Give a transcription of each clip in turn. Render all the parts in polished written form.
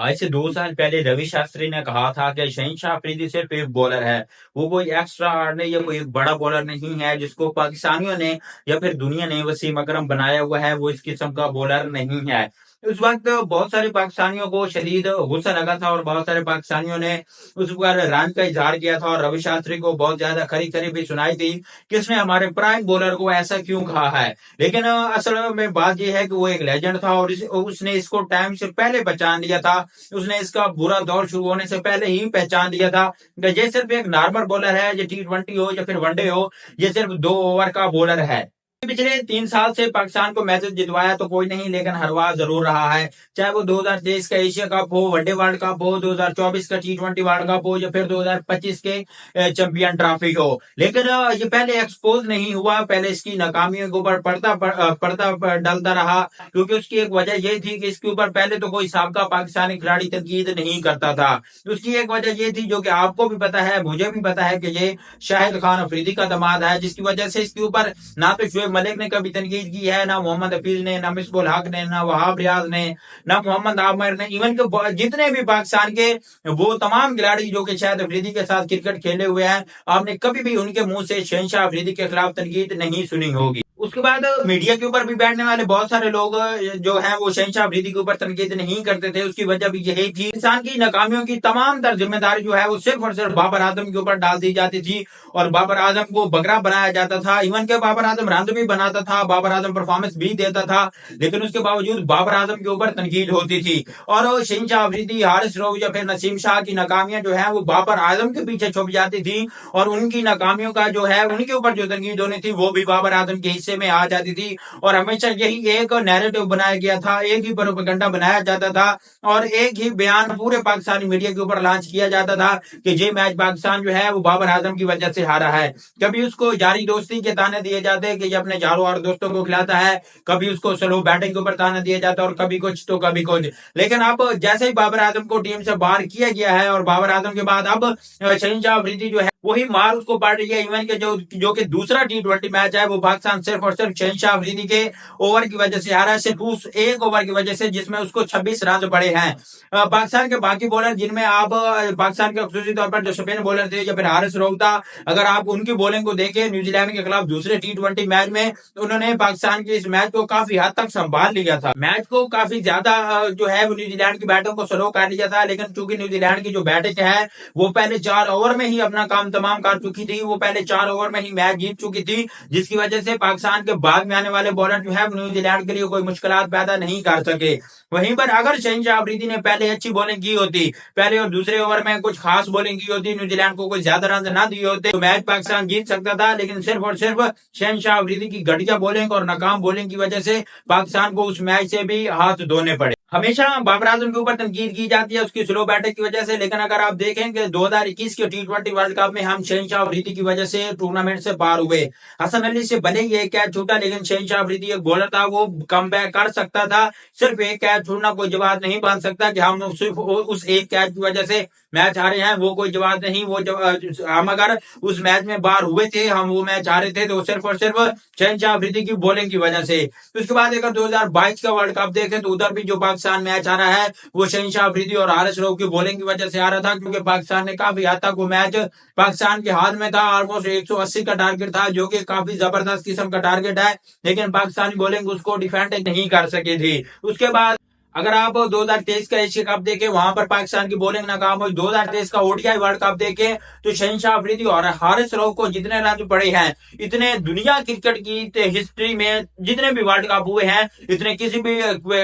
आज से 2 साल पहले रवि शास्त्री ने कहा था कि शहीनशाह अफरीदी सिर्फ एक बॉलर है। वो कोई एक्स्ट्रा ऑर्डिनरी या कोई एक बड़ा बॉलर नहीं है जिसको पाकिस्तानियों ने या फिर दुनिया ने वसीम अकरम बनाया हुआ है। वो इस किस्म का बॉलर नहीं है। उस वक्त बहुत सारे पाकिस्तानियों को शदीद गुस्सा लगा था और बहुत सारे पाकिस्तानियों ने उस पर रान का इजहार किया था और रवि शास्त्री को बहुत ज्यादा खरी खरी भी सुनाई थी कि उसने हमारे प्राइम बॉलर को ऐसा क्यों कहा है। लेकिन असल में बात यह है कि वो एक लेजेंड था और उसने इसको टाइम से पहले पहचान लिया था। उसने इसका बुरा दौर शुरू होने से पहले ही पहचान लिया था कि ये सिर्फ एक नॉर्मल बॉलर है। ये T20 हो या फिर वनडे हो, ये सिर्फ 2 ओवर का बॉलर है। पिछले 3 साल से पाकिस्तान को मैचेस जितवाया तो कोई नहीं, लेकिन हरवा जरूर रहा है। चाहे वो 2023 का एशिया कप हो, वनडे वर्ल्ड कप हो, 2024 का T20 वर्ल्ड कप हो या फिर 2025 के चैंपियन ट्रॉफी हो। लेकिन ये पहले एक्सपोज नहीं हुआ, पहले इसकी नाकामियों के ऊपर पर्दा डलता रहा, क्योंकि उसकी एक वजह ये थी कि इसके ऊपर पहले तो कोई साबका पाकिस्तानी खिलाड़ी तनकीद नहीं करता था। उसकी एक वजह ये थी, जो कि आपको भी पता है, मुझे भी पता है, कि ये शाहिद खान अफरीदी का दामाद है, जिसकी वजह से इसके ऊपर ना तो शुएब मलिक ने कभी तनकीद की है, ना मोहम्मद हफीज ने, ना मिसबुल हक ने, ना वहाब रियाज ने, ना मोहम्मद आमिर ने। इवन के जितने भी पाकिस्तान के वो तमाम खिलाड़ी जो कि शाहिद अफरीदी के साथ क्रिकेट खेले हुए हैं, आपने कभी भी उनके मुंह से शहनशाह अफरीदी के खिलाफ तनकीद नहीं सुनी होगी। उसके बाद मीडिया के ऊपर भी बैठने वाले बहुत सारे लोग जो हैं वो शहनशाह अफरीदी के ऊपर तनकीद नहीं करते थे। उसकी वजह भी यही थी, इंसान की नाकामियों की तमाम तर जिम्मेदारी जो है वो सिर्फ और सिर्फ बाबर आजम के ऊपर डाल दी जाती थी और बाबर आजम को बकरा बनाया जाता था। इवन के बाबर आजम रन भी बनाता था, बाबर आजम परफॉर्मेंस भी देता था, लेकिन उसके बावजूद बाबर आजम के ऊपर तनकीद होती थी। और शहनशाह अफरीदी, हारिस रऊफ या फिर नसीम शाह की नाकामियां जो है वो बाबर आजम के पीछे छुप जाती थी और उनकी नाकामियों का जो है उनके ऊपर जो तनकीद होनी थी वो भी बाबर आजम के हिस्से में आ जाती थी। और हमेशा यही एक नैरेटिव बनाया गया था, एक ही प्रोपेगेंडा बनाया जाता था और एक ही बयान पूरे पाकिस्तानी मीडिया के ऊपर लॉन्च किया जाता था कि ये मैच पाकिस्तान जो है वो बाबर आजम की वजह से हारा है। कभी उसको यारी दोस्ती के ताने दिए जाते कि ये अपने यारों और दोस्तों को खिलाता है, कभी उसको स्लो बैटिंग के ऊपर ताने दिया जाता और कभी कुछ तो कभी कुछ। लेकिन अब जैसे ही बाबर आजम को टीम से बाहर किया गया है और बाबर आजम के बाद अब शहनशाह अफरीदी जो है वही मार उसको पड़ रही है। इवन के जो कि दूसरा T20 मैच है वो पाकिस्तान सिर्फ और सिर्फ शहनशाह अफरीदी के ओवर की वजह से हारा है, सिर्फ उस एक ओवर की वजह से जिसमें उसको 26 रन पड़े हैं। पाकिस्तान के बाकी बॉलर जिनमें आप पाकिस्तान के खुसूसी तौर पर जो स्पिन बॉलर थे या फिर हारिस रऊफ था, अगर आप उनकी बॉलिंग को देखें न्यूजीलैंड के खिलाफ दूसरे T20 मैच में, तो उन्होंने पाकिस्तान के इस मैच को काफी हद तक संभाल लिया था। मैच को काफी ज्यादा जो है वो न्यूजीलैंड की बैटिंग को स्लो कर लिया था, लेकिन चूंकि न्यूजीलैंड की जो बैटिंग है वो पहले 4 ओवर में ही अपना काम तमाम कर चुकी थी, वो पहले 4 ओवर में ही मैच जीत चुकी थी, जिसकी वजह से पाकिस्तान के बाद में आने वाले बॉलर जो है न्यूजीलैंड के लिए कोई मुश्किलात पैदा नहीं कर सके। वहीं पर अगर शहनशाह अफरीदी ने पहले अच्छी बॉलिंग की होती, पहले और दूसरे ओवर में कुछ खास बॉलिंग की होती, न्यूजीलैंड को कोई ज्यादा रन ना दिए होते, तो मैच पाकिस्तान जीत सकता था। लेकिन सिर्फ और सिर्फ शहनशाह अफरीदी की घटिया बॉलिंग और नाकाम बॉलिंग की वजह से पाकिस्तान को उस मैच से भी हाथ धोने पड़े। हमेशा बाबर आजम के ऊपर तनकीद की जाती है उसकी स्लो बैटिंग की वजह से, लेकिन अगर आप देखें कि 2021 के T20 वर्ल्ड कप में हम शहनशाह अफरीदी की वजह से टूर्नामेंट से पार हुए। हसन अली से भले ही एक कैच छूटा, लेकिन शहनशाह अफरीदी एक बॉलर था, वो कम बैक कर सकता था। सिर्फ एक कैच छूटना कोई जवाब नहीं बन सकता कि हम सिर्फ उस एक कैच की वजह से मैच हारे हैं, वो कोई जवाब नहीं। हम अगर उस मैच में बाहर हुए थे, हम वो मैच हारे थे, तो सिर्फ और सिर्फ शहनशाह अफरीदी की बॉलिंग की वजह से। उसके बाद अगर 2022 का वर्ल्ड कप देखें तो उधर भी जो पाकिस्तान मैच आ रहा है वो शहनशाह अफरीदी और हारिस रऊफ की बॉलिंग की वजह से आ रहा था, क्योंकि पाकिस्तान ने काफी हद तक वो मैच पाकिस्तान के हाथ में था। ऑलमोस्ट 180 का टारगेट था, जो कि काफी जबरदस्त किस्म का टारगेट है, लेकिन पाकिस्तानी बॉलिंग उसको डिफेंड नहीं कर सकी थी। उसके बाद अगर आप 2023 का एशिया कप देखें, वहां पर पाकिस्तान की बॉलिंग नाकाम हुई। 2023 का ODI वर्ल्ड कप देखें तो शहनशाह अफरीदी और हारिस रऊफ को जितने रन पड़े हैं, इतने दुनिया क्रिकेट की हिस्ट्री में जितने भी वर्ल्ड कप हुए हैं, इतने किसी भी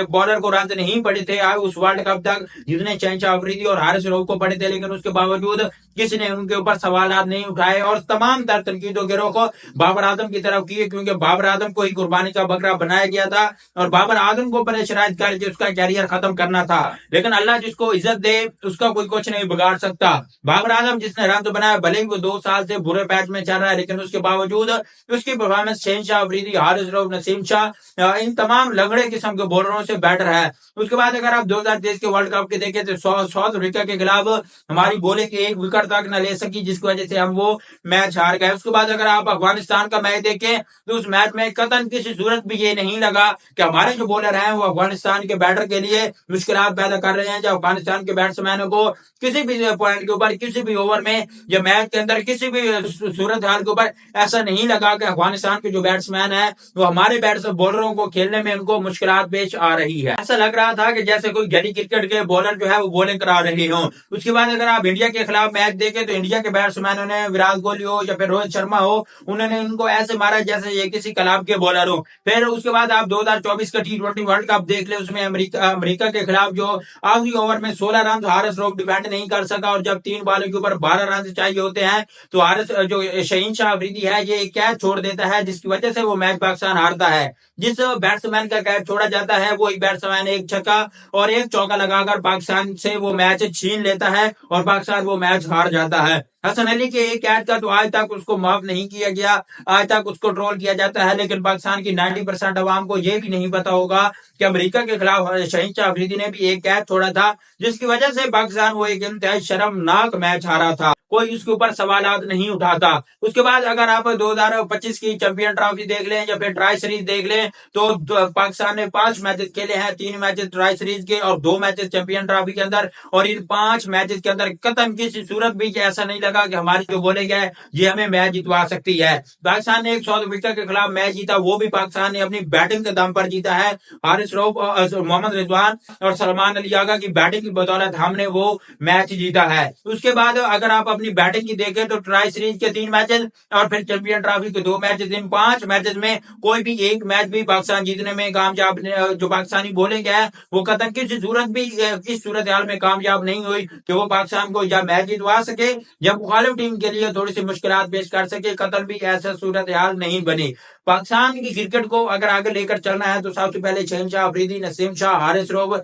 बॉलर को रन नहीं पड़े थे उस वर्ल्ड कप तक जितने शहनशाह अफरीदी और हारिस रऊफ को पड़े थे। लेकिन उसके बावजूद किसी ने उनके ऊपर सवाल नहीं उठाए और तमाम तर तनकीदों के रुख बाबर आजम की तरफ किए, क्योंकि बाबर आजम को ही कुर्बानी का बकरा बनाया गया था और बाबर आजम को प्रेशराइज करके उसका कैरियर खत्म करना था। लेकिन अल्लाह जिसको इज्जत दे उसका कोई कुछ नहीं बिगाड़ सकता। बाबर आजम जिसने रन तो बनाया, भले ही वो 2 साल से बुरे पैच में चल रहा है, लेकिन उसके बावजूद उसकी परफॉर्मेंस शहनशाह अफरीदी, हारिस रऊफ, नसीम शाह, इन तमाम लगड़े किस्म के बॉलरों से बेटर है। उसके बाद अगर आप 2023 के वर्ल्ड कप के देखें तो साउथ अफ्रीका के खिलाफ हमारी बॉलिंग एक विकेट तक न ले सकी, जिसकी वजह से हम वो मैच हार गए। उसके बाद अगर आप अफगानिस्तान का मैच देखें तो उस मैच में कतन किसी सूरत भी ये नहीं लगा कि हमारे जो बॉलर हैं वो अफगानिस्तान के बैटर کے لیے मुश्किलात पैदा कर रहे हैं। जब अफगानिस्तान के बैट्समैनों को किसी भी पॉइंट के ऊपर, किसी भी ओवर में या मैच के अंदर किसी भी सूरत हाल के ऊपर ऐसा नहीं लगा कि अफगानिस्तान के जो बैट्समैन है वो हमारे बॉलरों को खेलने में उनको मुश्किलात पेश आ रही है। ऐसा लग रहा था कि जैसे कोई गली क्रिकेट के बॉलर जो है वो बॉलिंग करा रहे हो। उसके बाद अगर आप इंडिया के खिलाफ मैच देखें तो इंडिया के बैट्समैनों ने, विराट कोहली हो या फिर रोहित शर्मा हो, उन्होंने इनको ऐसे मारा जैसे ये किसी क्लब के बॉलर हो। फिर उसके बाद आप 2024 का T20 वर्ल्ड कप देख ले, उसमें अमेरिका के खिलाफ जो आखिरी ओवर में 16 रन हारिस रऊफ डिफेंड नहीं कर सका, और जब 3 बॉलों के ऊपर 12 रन चाहिए होते हैं तो हारिस जो शहीन शाह अफरीदी है ये कैच छोड़ देता है, जिसकी वजह से वो मैच पाकिस्तान हारता है। जिस बैट्समैन का कैच छोड़ा जाता है वही बैट्समैन एक छक्का और एक चौका लगाकर पाकिस्तान से वो मैच छीन लेता है और पाकिस्तान वो मैच हार जाता है। हसन अली के एक कैच का तो आज तक उसको माफ नहीं किया गया, आज तक उसको ट्रोल किया जाता है, लेकिन पाकिस्तान की 90% अवाम को ये भी नहीं पता होगा कि अमेरिका के खिलाफ शहीन शाह अफरीदी ने भी एक कैच छोड़ा था, जिसकी वजह से पाकिस्तान वो एक इंतहाई शर्मनाक मैच हारा था। कोई उसके ऊपर सवालात नहीं उठाता। उसके बाद अगर आप 2025 की चैंपियन ट्रॉफी देख लें या फिर ट्राई सीरीज देख लें तो पाकिस्तान ने 5 मैचेस खेले हैं, 3 मैचेस ट्राई सीरीज के और 2 मैचेस चैंपियन ट्रॉफी के अंदर, और इन 5 मैचेस के अंदर कतन किसी सूरत भी ऐसा नहीं लगा कि हमारी जो बॉलिंग है ये हमें मैच जितवा सकती है। पाकिस्तान ने एक साउथ अफ्रीका के खिलाफ मैच जीता, वो भी पाकिस्तान ने अपनी बैटिंग के दम पर जीता है। हारिस रऊफ, मोहम्मद रिजवान और सलमान अली आगा की बैटिंग की बदौलत हमने वो मैच जीता है। उसके बाद अगर आप अपनी बैटिंग की देखें तो ट्राई सीरीज के 3 मैचेस और फिर चैंपियन ट्रॉफी के 2 मैचेस, इन 5 मैचेस में कोई भी एक मैच भी पाकिस्तान जीतने में कामयाब, जो पाकिस्तानी बॉलिंग है वो कतन किसी सूरत भी इस सूरत हाल में कामयाब नहीं हुई कि वो पाकिस्तान को या मैच जितवा सके या मुखालिफ टीम के लिए थोड़ी सी मुश्किलात पेश कर सके, कतन भी ऐसा सूरत हाल नहीं बनी। पाकिस्तान की क्रिकेट को अगर आगे लेकर चलना है तो सबसे पहले शहीन शाह अफरीदी, नसीम शाह, हारिस रऊफ,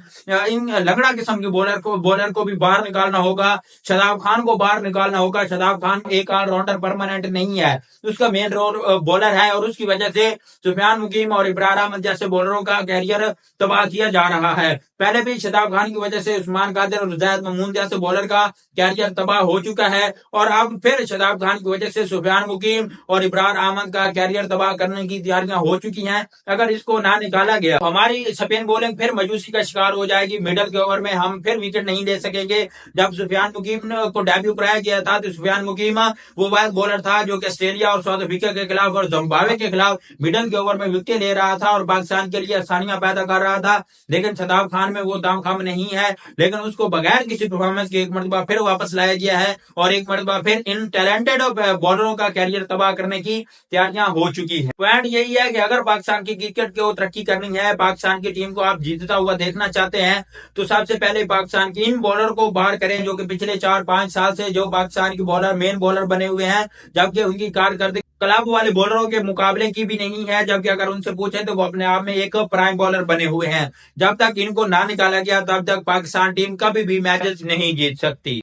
इन लंगड़ा किस्म के बॉलर को भी बाहर निकालना होगा। शादाब खान को बाहर निकालना होगा। शादाब खान एक ऑलराउंडर परमानेंट नहीं है, उसका मेन रोल बॉलर है और उसकी वजह से सुफियान मुकीम और इब्रार अहमद जैसे बॉलरों का कैरियर तबाह किया जा रहा है। पहले भी शादाब खान की वजह से उस्मान कादिर और ज़ैद ममून जैसे बॉलर का कैरियर तबाह हो चुका है, और अब फिर शादाब खान की वजह से सुफियान मुकीम और इब्रार अहमद का कैरियर तबाह करने की तैयारियां हो चुकी हैं। अगर इसको ना निकाला गया तो हमारी स्पिन बॉलिंग फिर मायूसी का शिकार हो जाएगी। मिडल के ओवर में हम फिर विकेट नहीं ले सकेंगे। जब सुफियान मुकीम को डेब्यू कराया गया था तो सुफियान मुकीम वो वाइस बॉलर था जो कि ऑस्ट्रेलिया और साउथ अफ्रीका के खिलाफ और जिम्बाब्वे के खिलाफ मिडल के ओवर में विकेट ले रहा था और पाकिस्तान के लिए आसानियां पैदा कर रहा था। लेकिन शादाब खान में वो दमखम नहीं है, लेकिन उसको बगैर किसी परफॉर्मेंस के एक मरतबा फिर वापस लाया गया है और एक मरतबा फिर इन टैलेंटेड बॉलरों का कैरियर तबाह करने की तैयारियां हो चुकी है। पॉइंट यही है कि अगर पाकिस्तान की क्रिकेट को तरक्की करनी है, पाकिस्तान की टीम को आप जीतता हुआ देखना चाहते हैं, तो सबसे पहले पाकिस्तान की इन बॉलर को बाहर करें जो कि पिछले 4-5 साल से जो पाकिस्तान की बॉलर मेन बॉलर बने हुए हैं, जबकि उनकी कारकर्दगी क्लब वाले बॉलरों के मुकाबले की भी नहीं है, जबकि अगर उनसे पूछे तो वो अपने आप में एक प्राइम बॉलर बने हुए हैं। जब तक इनको ना निकाला गया तब तक पाकिस्तान टीम कभी भी मैचेस नहीं जीत सकती।